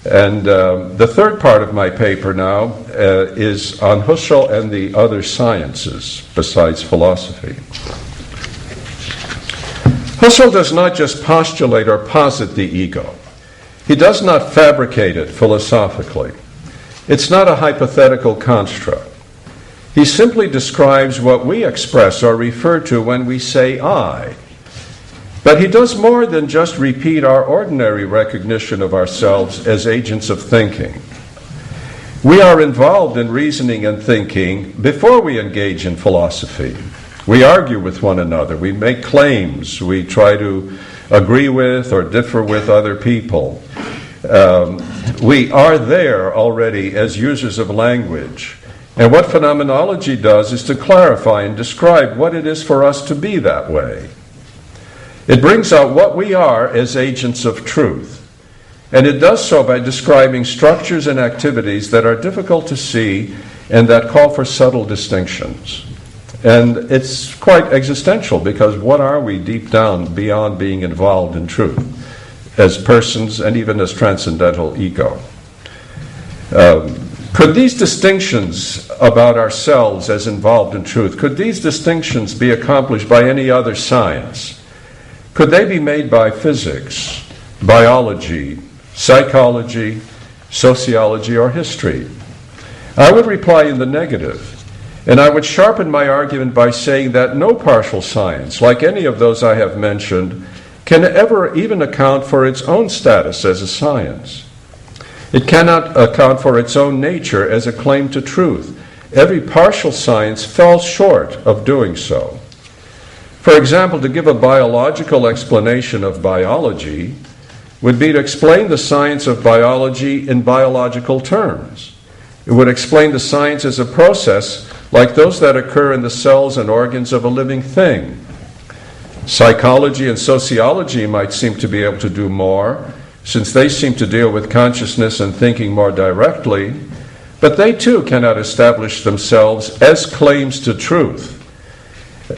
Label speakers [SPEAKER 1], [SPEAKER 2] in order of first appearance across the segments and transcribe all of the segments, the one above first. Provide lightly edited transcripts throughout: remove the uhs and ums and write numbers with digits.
[SPEAKER 1] And the third part of my paper now is on Husserl and the other sciences besides philosophy. Husserl does not just postulate or posit the ego. He does not fabricate it philosophically. It's not a hypothetical construct. He simply describes what we express or refer to when we say I. But he does more than just repeat our ordinary recognition of ourselves as agents of thinking. We are involved in reasoning and thinking before we engage in philosophy. We argue with one another. We make claims. We try to agree with or differ with other people. We are there already as users of language. And what phenomenology does is to clarify and describe what it is for us to be that way. It brings out what we are as agents of truth. And it does so by describing structures and activities that are difficult to see and that call for subtle distinctions. And it's quite existential, because what are we deep down beyond being involved in truth as persons and even as transcendental ego? Could these distinctions about ourselves as involved in truth, could these distinctions be accomplished by any other science? Could they be made by physics, biology, psychology, sociology, or history? I would reply in the negative. And I would sharpen my argument by saying that no partial science, like any of those I have mentioned, can ever even account for its own status as a science. It cannot account for its own nature as a claim to truth. Every partial science falls short of doing so. For example, to give a biological explanation of biology would be to explain the science of biology in biological terms. It would explain the science as a process like those that occur in the cells and organs of a living thing. Psychology and sociology might seem to be able to do more, since they seem to deal with consciousness and thinking more directly, but they too cannot establish themselves as claims to truth,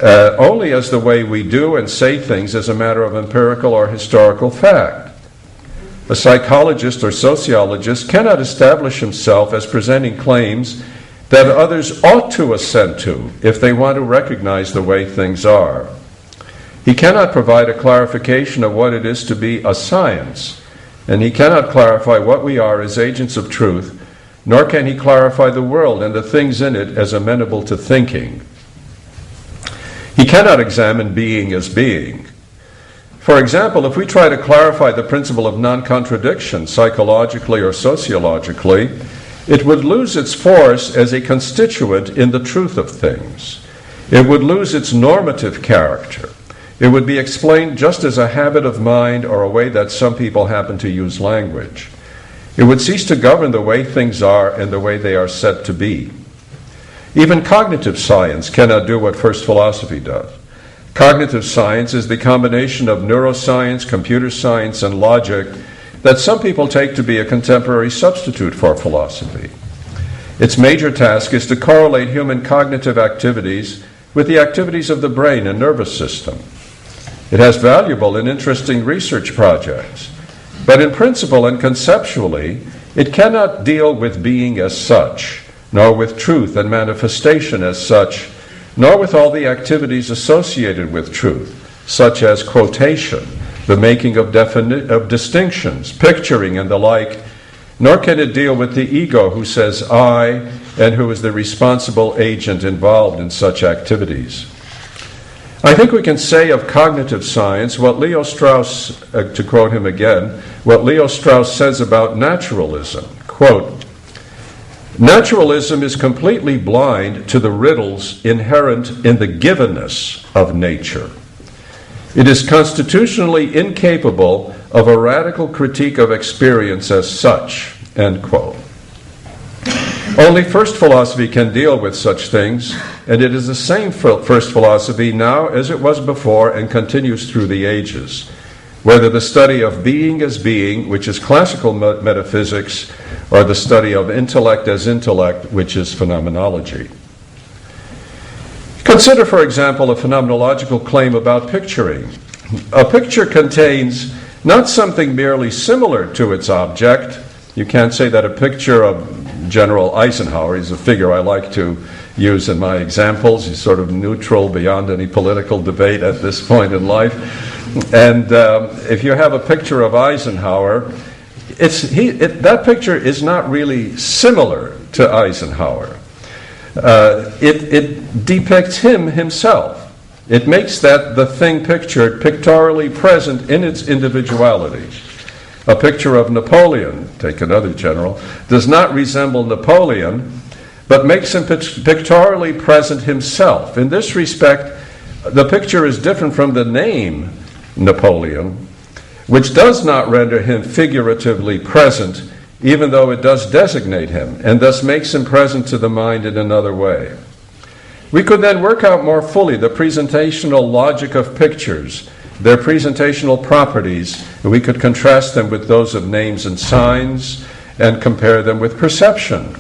[SPEAKER 1] only as the way we do and say things as a matter of empirical or historical fact. A psychologist or sociologist cannot establish himself as presenting claims that others ought to assent to if they want to recognize the way things are. He cannot provide a clarification of what it is to be a science, and he cannot clarify what we are as agents of truth, nor can he clarify the world and the things in it as amenable to thinking. He cannot examine being as being. For example, if we try to clarify the principle of non-contradiction psychologically or sociologically, it would lose its force as a constituent in the truth of things. It would lose its normative character. It would be explained just as a habit of mind or a way that some people happen to use language. It would cease to govern the way things are and the way they are said to be. Even cognitive science cannot do what first philosophy does. Cognitive science is the combination of neuroscience, computer science, and logic that some people take to be a contemporary substitute for philosophy. Its major task is to correlate human cognitive activities with the activities of the brain and nervous system. It has valuable and interesting research projects, but in principle and conceptually, it cannot deal with being as such, nor with truth and manifestation as such, nor with all the activities associated with truth, such as quotation, the making of distinctions, picturing, and the like, nor can it deal with the ego who says I and who is the responsible agent involved in such activities. I think we can say of cognitive science what Leo Strauss, to quote him again, what Leo Strauss says about naturalism. Quote, "Naturalism is completely blind to the riddles inherent in the givenness of nature. It is constitutionally incapable of a radical critique of experience as such." End quote. Only first philosophy can deal with such things, and it is the same first philosophy now as it was before and continues through the ages, whether the study of being as being, which is classical metaphysics, or the study of intellect as intellect, which is phenomenology. Consider, for example, a phenomenological claim about picturing. A picture contains not something merely similar to its object, You can't say that a picture of General Eisenhower, he's a figure I like to use in my examples, he's sort of neutral beyond any political debate at this point in life. And if you have a picture of Eisenhower, that picture is not really similar to Eisenhower. It depicts him himself. It makes that the thing pictured pictorially present in its individuality. A picture of Napoleon, take another general, does not resemble Napoleon, but makes him pictorially present himself. In this respect, the picture is different from the name Napoleon, which does not render him figuratively present, even though it does designate him, and thus makes him present to the mind in another way. We could then work out more fully the presentational logic of pictures, their presentational properties, and we could contrast them with those of names and signs, and compare them with perception.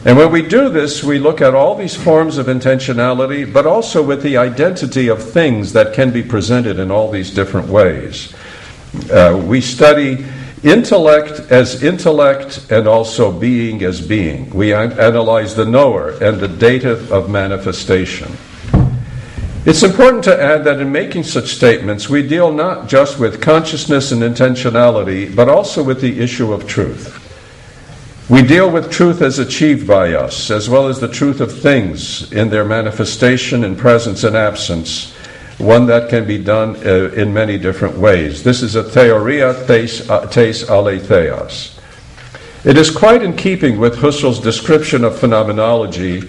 [SPEAKER 1] And when we do this, we look at all these forms of intentionality, but also with the identity of things that can be presented in all these different ways. We study intellect as intellect and also being as being. We analyze the knower and the data of manifestation. It's important to add that in making such statements, we deal not just with consciousness and intentionality, but also with the issue of truth. We deal with truth as achieved by us, as well as the truth of things in their manifestation in presence and absence, one that can be done in many different ways. This is a theoria tes aletheos. It is quite in keeping with Husserl's description of phenomenology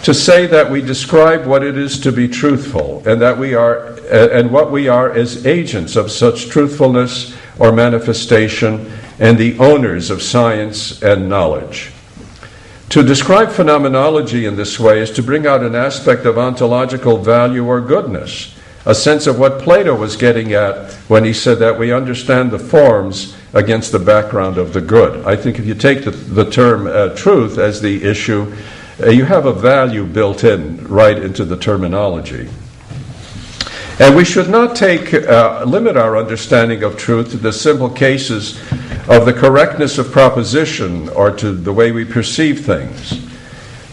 [SPEAKER 1] to say that we describe what it is to be truthful, and that we are, and what we are as agents of such truthfulness or manifestation, and the owners of science and knowledge. To describe phenomenology in this way is to bring out an aspect of ontological value or goodness, a sense of what Plato was getting at when he said that we understand the forms against the background of the good. I think if you take the term truth as the issue, you have a value built in right into the terminology. And we should not limit our understanding of truth to the simple cases of the correctness of proposition or to the way we perceive things.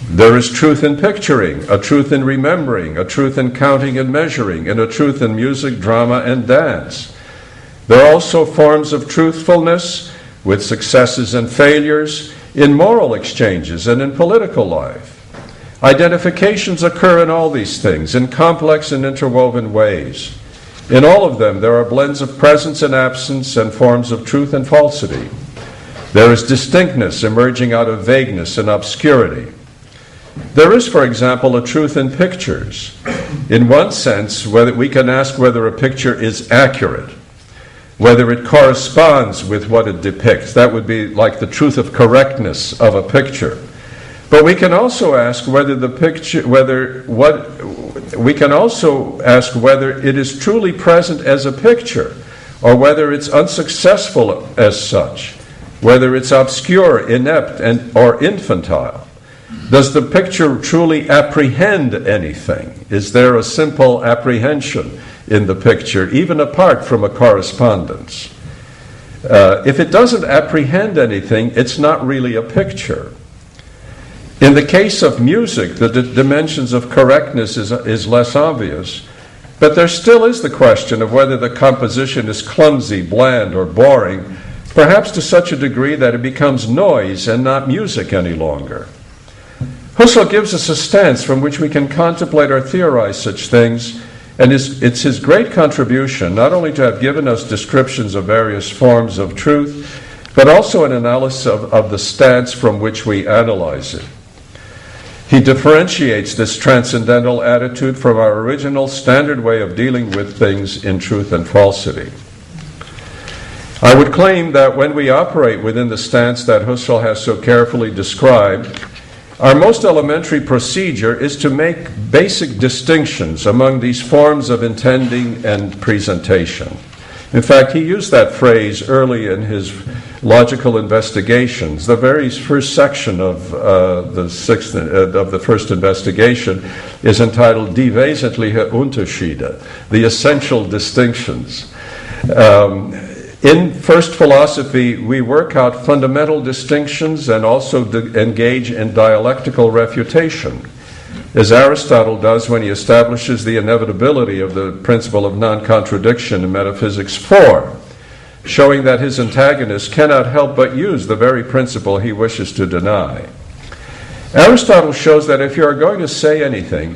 [SPEAKER 1] There is truth in picturing, a truth in remembering, a truth in counting and measuring, and a truth in music, drama, and dance. There are also forms of truthfulness with successes and failures in moral exchanges and in political life. Identifications occur in all these things in complex and interwoven ways. In all of them, there are blends of presence and absence and forms of truth and falsity. There is distinctness emerging out of vagueness and obscurity. There is, for example, a truth in pictures. In one sense, whether we can ask whether a picture is accurate, whether it corresponds with what it depicts. That would be like the truth of correctness of a picture. But we can also ask whether it is truly present as a picture, or whether it's unsuccessful as such, whether it's obscure, inept, or infantile. Does the picture truly apprehend anything? Is there a simple apprehension in the picture, even apart from a correspondence? If it doesn't apprehend anything, it's not really a picture. In the case of music, the dimensions of correctness is less obvious, but there still is the question of whether the composition is clumsy, bland, or boring, perhaps to such a degree that it becomes noise and not music any longer. Husserl gives us a stance from which we can contemplate or theorize such things, and it's his great contribution not only to have given us descriptions of various forms of truth, but also an analysis of the stance from which we analyze it. He differentiates this transcendental attitude from our original standard way of dealing with things in truth and falsity. I would claim that when we operate within the stance that Husserl has so carefully described, our most elementary procedure is to make basic distinctions among these forms of intending and presentation. In fact, he used that phrase early in his logical investigations. The very first section of the first investigation is entitled Die wesentliche Unterschiede, the essential distinctions. In First Philosophy, we work out fundamental distinctions and also engage in dialectical refutation, as Aristotle does when he establishes the inevitability of the principle of non-contradiction in Metaphysics 4, showing that his antagonist cannot help but use the very principle he wishes to deny. Aristotle shows that if you are going to say anything,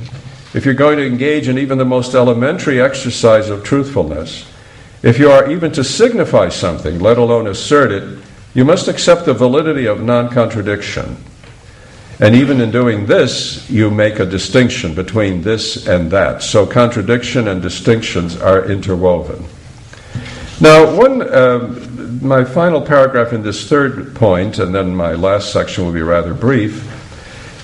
[SPEAKER 1] if you're going to engage in even the most elementary exercise of truthfulness, if you are even to signify something, let alone assert it, you must accept the validity of non-contradiction. And even in doing this, you make a distinction between this and that. So contradiction and distinctions are interwoven. Now, my final paragraph in this third point, and then my last section will be rather brief.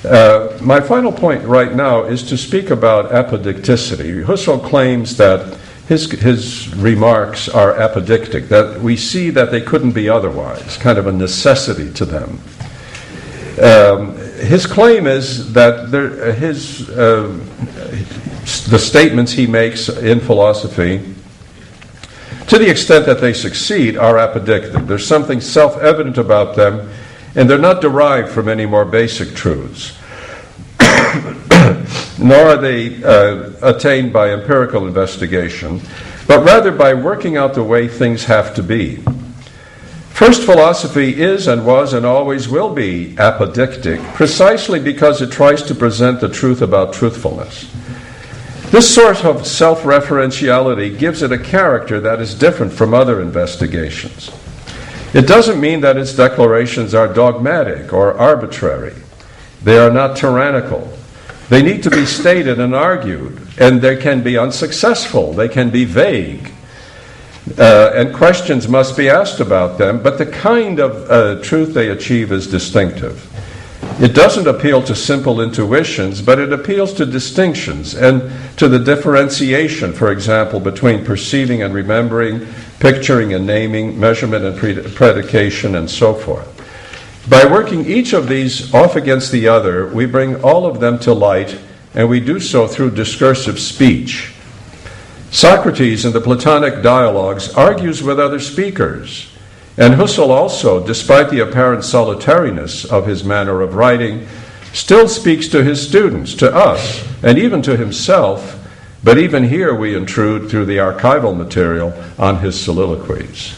[SPEAKER 1] My final point right now is to speak about apodicticity. Husserl claims that his remarks are apodictic, that we see that they couldn't be otherwise, kind of a necessity to them. His claim is that the statements he makes in philosophy, to the extent that they succeed, are apodictic. There's something self-evident about them, and they're not derived from any more basic truths. Nor are they attained by empirical investigation, but rather by working out the way things have to be. First philosophy is and was and always will be apodictic, precisely because it tries to present the truth about truthfulness. This sort of self-referentiality gives it a character that is different from other investigations. It doesn't mean that its declarations are dogmatic or arbitrary. They are not tyrannical. They need to be stated and argued, and they can be unsuccessful. They can be vague, and questions must be asked about them, but the kind of truth they achieve is distinctive. It doesn't appeal to simple intuitions, but it appeals to distinctions and to the differentiation, for example, between perceiving and remembering, picturing and naming, measurement and predication, and so forth. By working each of these off against the other, we bring all of them to light, and we do so through discursive speech. Socrates in the Platonic dialogues argues with other speakers, and Husserl also, despite the apparent solitariness of his manner of writing, still speaks to his students, to us, and even to himself, but even here we intrude through the archival material on his soliloquies.